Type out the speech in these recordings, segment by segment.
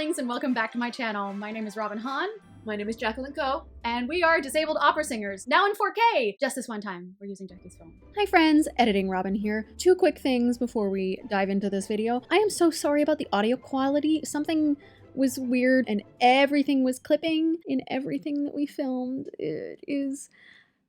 darlings, and welcome back to my channel. My name is Hahn. My name is Jacqueline Ko. And we are disabled opera singers, now in 4K! Just this one time, we're using Jackie's phone. Hi friends, Editing Robin here. Two quick things before we dive into this video. I am so sorry about the audio quality. Something was weird and everything was clipping in everything that we filmed. It is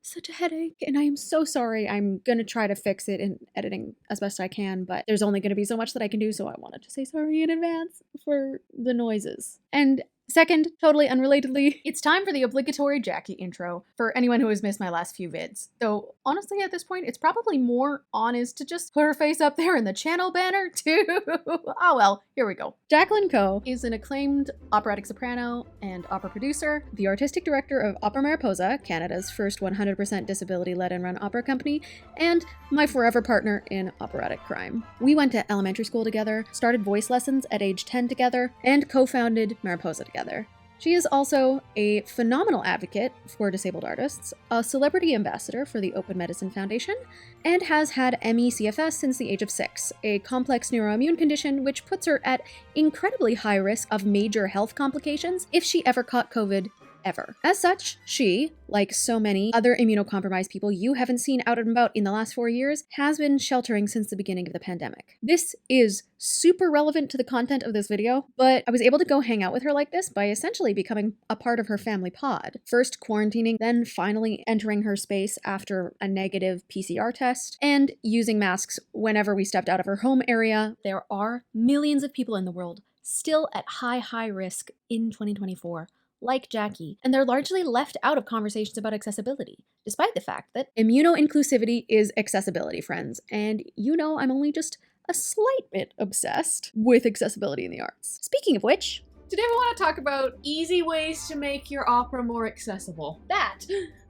such a headache, and I am so sorry. I'm gonna try to fix it in editing as best I can, but there's only gonna be so much that I can do, so I wanted to say sorry in advance for the noises. And second, totally unrelatedly, it's time for the obligatory Jackie intro for anyone who has missed my last few vids. Though, honestly, at this point, it's probably more honest to just put her face up there in the channel banner, too. Oh well, here we go. Jacqueline Ko is an acclaimed operatic soprano and opera producer, the artistic director of Opera Mariposa, Canada's first 100% disability-led and run opera company, and my forever partner in operatic crime. We went to elementary school together, started voice lessons at age 10 together, and co-founded Mariposa together. She is also a phenomenal advocate for disabled artists, a celebrity ambassador for the Open Medicine Foundation, and has had ME/CFS since the age of 6, a complex neuroimmune condition which puts her at incredibly high risk of major health complications if she ever caught COVID ever. As such, she, like so many other immunocompromised people you haven't seen out and about in the last 4 years, has been sheltering since the beginning of the pandemic. This is super relevant to the content of this video, but I was able to go hang out with her like this by essentially becoming a part of her family pod. First quarantining, then finally entering her space after a negative PCR test, and using masks whenever we stepped out of her home area. There are millions of people in the world still at high risk in 2024. Like Jackie, and they're largely left out of conversations about accessibility, despite the fact that immuno-inclusivity is accessibility, friends, and you know I'm only just a slight bit obsessed with accessibility in the arts. Speaking of which, Today we want to talk about easy ways to make your opera more accessible.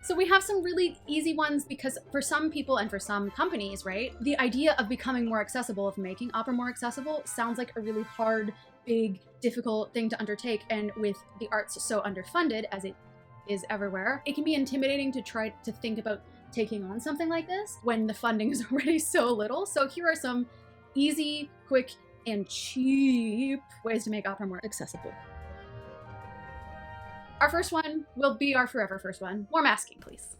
So we have some really easy ones because for some people and for some companies, right, the idea of becoming more accessible, of making opera more accessible, sounds like a really hard, big, difficult thing to undertake, and with the arts so underfunded as it is everywhere, it can be intimidating to try to think about taking on something like this when the funding is already so little. So here are some easy, quick, and cheap ways to make opera more accessible. Our first one will be our forever first one. More masking, please.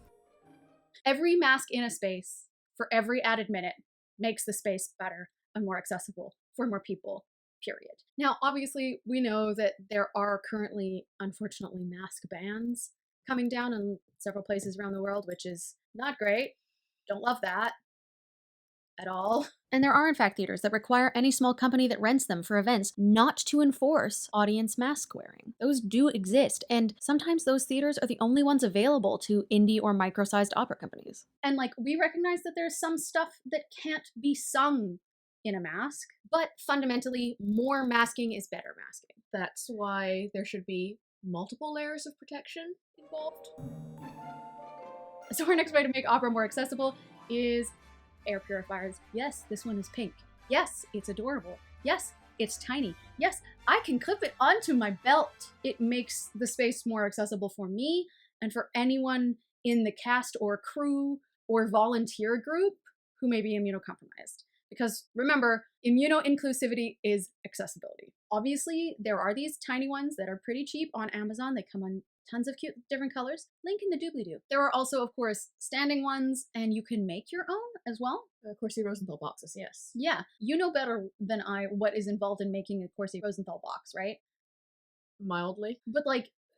Every mask in a space for every added minute makes the space better and more accessible for more people. Period. Now, obviously, we know that there are currently, unfortunately, mask bans coming down in several places around the world, which is not great. Don't love that at all. And there are, in fact, theaters that require any small company that rents them for events not to enforce audience mask wearing. Those do exist, and sometimes those theaters are the only ones available to indie or micro-sized opera companies. And, we recognize that there's some stuff that can't be sung in a mask, but fundamentally, more masking is better masking. That's why there should be multiple layers of protection involved. So our next way to make opera more accessible is air purifiers. Yes, this one is pink. Yes, it's adorable. Yes, it's tiny. Yes, I can clip it onto my belt. It makes the space more accessible for me and for anyone in the cast or crew or volunteer group who may be immunocompromised. Because remember, immuno-inclusivity is accessibility. Obviously, there are these tiny ones that are pretty cheap on Amazon. They come on tons of cute different colors. Link in the doobly-doo. There are also, of course, standing ones, and you can make your own as well. Corsi Rosenthal boxes, yes. Yeah, you know better than I what is involved in making a Corsi Rosenthal box, right? Mildly. But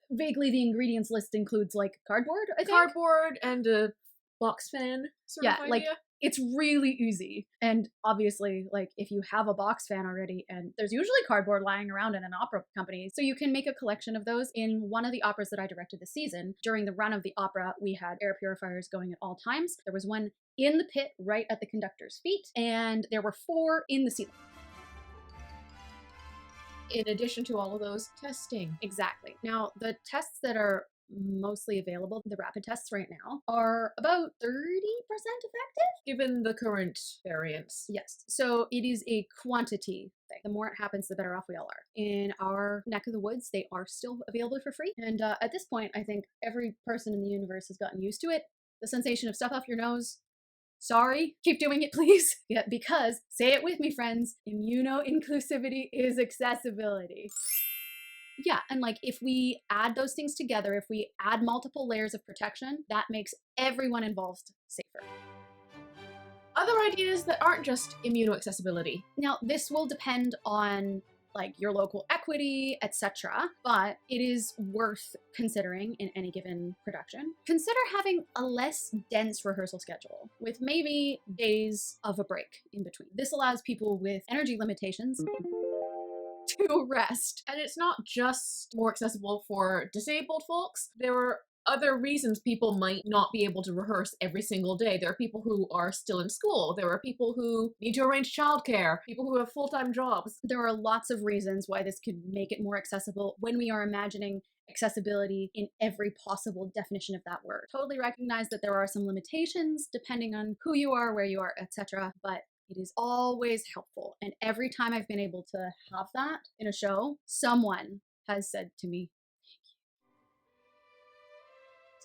vaguely the ingredients list includes cardboard, I think? Cardboard and a box fan sort of idea. It's really easy. And obviously, if you have a box fan already, and there's usually cardboard lying around in an opera company, so you can make a collection of those. In one of the operas that I directed this season, during the run of the opera, we had air purifiers going at all times. There was one in the pit right at the conductor's feet, and there were 4 in the ceiling. In addition to all of those, testing. Exactly. Now, the tests that are mostly available, the rapid tests right now, are about 30% effective? Given the current variants. Yes. So it is a quantity thing. The more it happens, the better off we all are. In our neck of the woods, they are still available for free. And at this point, I think every person in the universe has gotten used to it. The sensation of stuff off your nose. Sorry, keep doing it, please. Yeah, because, say it with me, friends, immuno-inclusivity is accessibility. Yeah, and like if we add those things together, if we add multiple layers of protection, that makes everyone involved safer. Other ideas that aren't just immunoaccessibility. Now, this will depend on like your local equity, etc., but it is worth considering in any given production. Consider having a less dense rehearsal schedule with maybe days of a break in between. This allows people with energy limitations to rest. And it's not just more accessible for disabled folks. There are other reasons people might not be able to rehearse every single day. There are people who are still in school. There are people who need to arrange childcare, people who have full-time jobs. There are lots of reasons why this could make it more accessible when we are imagining accessibility in every possible definition of that word. Totally recognize that there are some limitations depending on who you are, where you are, etc., but it is always helpful. And every time I've been able to have that in a show, someone has said to me,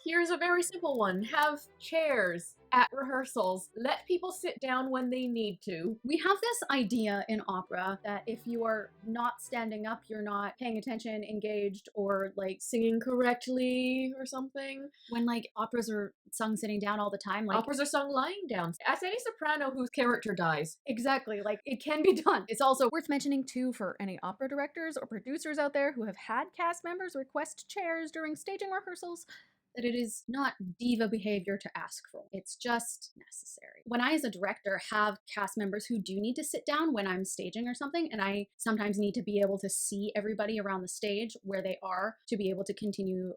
Here's a very simple one. Have chairs at rehearsals. Let people sit down when they need to. we have this idea in opera that if you are not standing up, you're not paying attention, engaged, or like Singing correctly or something. when like operas are sung sitting down all the time, like Operas are sung lying down. As any soprano whose character dies. exactly, like it can be done. It's also worth mentioning too for any opera directors or producers out there who have had cast members request chairs during staging rehearsals that it is not diva behavior to ask for. It's just necessary. When I, as a director, have cast members who do need to sit down when I'm staging or something, and I sometimes need to be able to see everybody around the stage where they are to be able to continue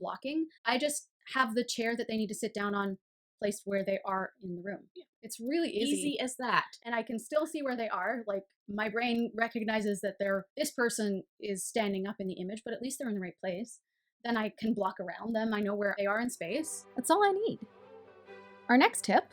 blocking, I just have the chair that they need to sit down on placed where they are in the room. Yeah. It's really Easy as that. and I can still see where they are. Like my brain recognizes that this person is standing up in the image, but at least they're in the right place. Then I can block around them. I know where they are in space. That's all I need. Our next tip: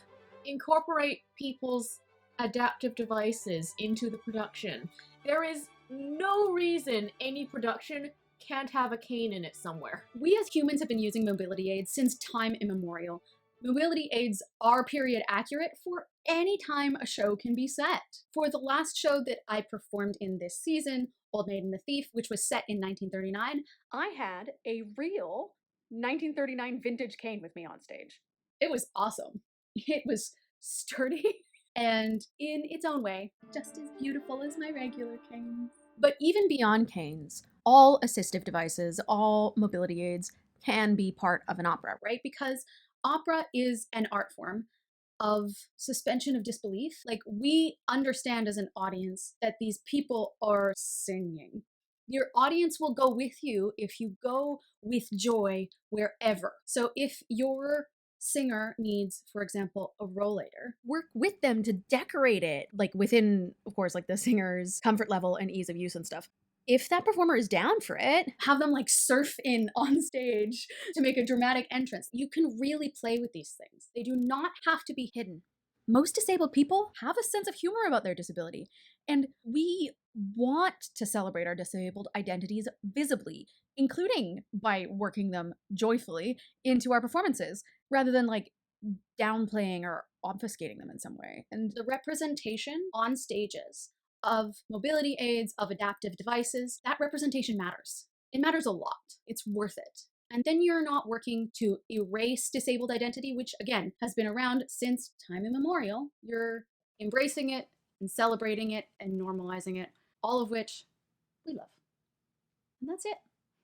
Incorporate people's adaptive devices into the production. There is no reason any production can't have a cane in it somewhere. we as humans have been using mobility aids since time immemorial. Mobility aids are period accurate for any time a show can be set. For the last show that I performed in this season, Old Maid and the Thief, which was set in 1939, I had a real 1939 vintage cane with me on stage. It was awesome. It was sturdy and in its own way, just as beautiful as my regular canes. But even beyond canes, all assistive devices, all mobility aids can be part of an opera, right? Because opera is an art form of suspension of disbelief. Like, we understand as an audience that these people are singing. Your audience will go with you if you go with joy wherever. So if your singer needs, for example, a rollator, work with them to decorate it, like within, of course, like the singer's comfort level and ease of use and stuff. If that performer is down for it, have them like surf in on stage to make a dramatic entrance. You can really play with these things. They do not have to be hidden. Most disabled people have a sense of humor about their disability, and we want to celebrate our disabled identities visibly, including by working them joyfully into our performances, rather than like downplaying or obfuscating them in some way. And the representation on stages of mobility aids, of adaptive devices, that representation matters. It matters a lot. It's worth it. And then you're not working to erase disabled identity, which again has been around since time immemorial. You're embracing it and celebrating it and normalizing it, all of which we love. And that's it.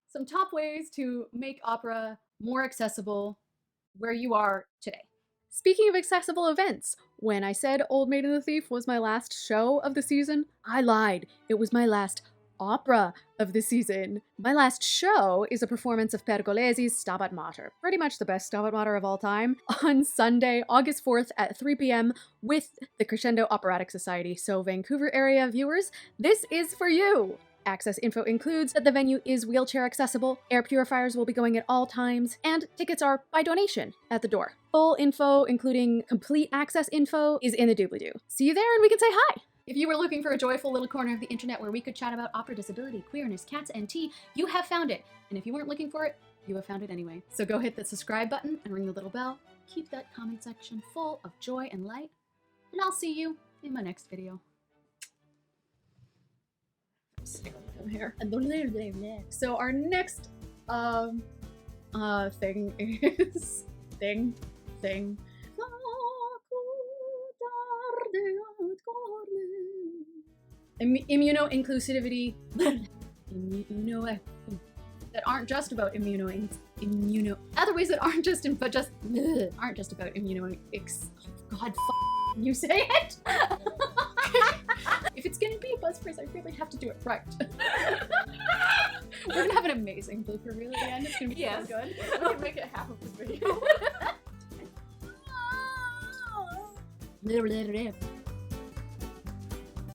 Some top ways to make opera more accessible where you are today. Speaking of accessible events, when I said Old Maid and the Thief was my last show of the season, I lied. It was my last opera of the season. My last show is a performance of Pergolesi's Stabat Mater, pretty much the best Stabat Mater of all time, on Sunday, August 4th at 3 p.m. with the Crescendo Operatic Society. So Vancouver area viewers, this is for you! Access info includes that the venue is wheelchair accessible, air purifiers will be going at all times, and tickets are by donation at the door. Full info, including complete access info, is in the doobly-doo. See you there and we can say hi! If you were looking for a joyful little corner of the internet where we could chat about opera, disability, queerness, cats, and tea, you have found it. And if you weren't looking for it, you have found it anyway. So go hit the subscribe button and ring the little bell. Keep that comment section full of joy and light. And I'll see you in my next video. Sitting on my hair. So our next thing is thing. Immuno-inclusivity. That aren't just about other ways that aren't just about God, you say it. If it's gonna be a buzz phrase, I really have to do it right. We're gonna have an amazing blooper reel at the end. It's gonna be so good. We can make it half of this video.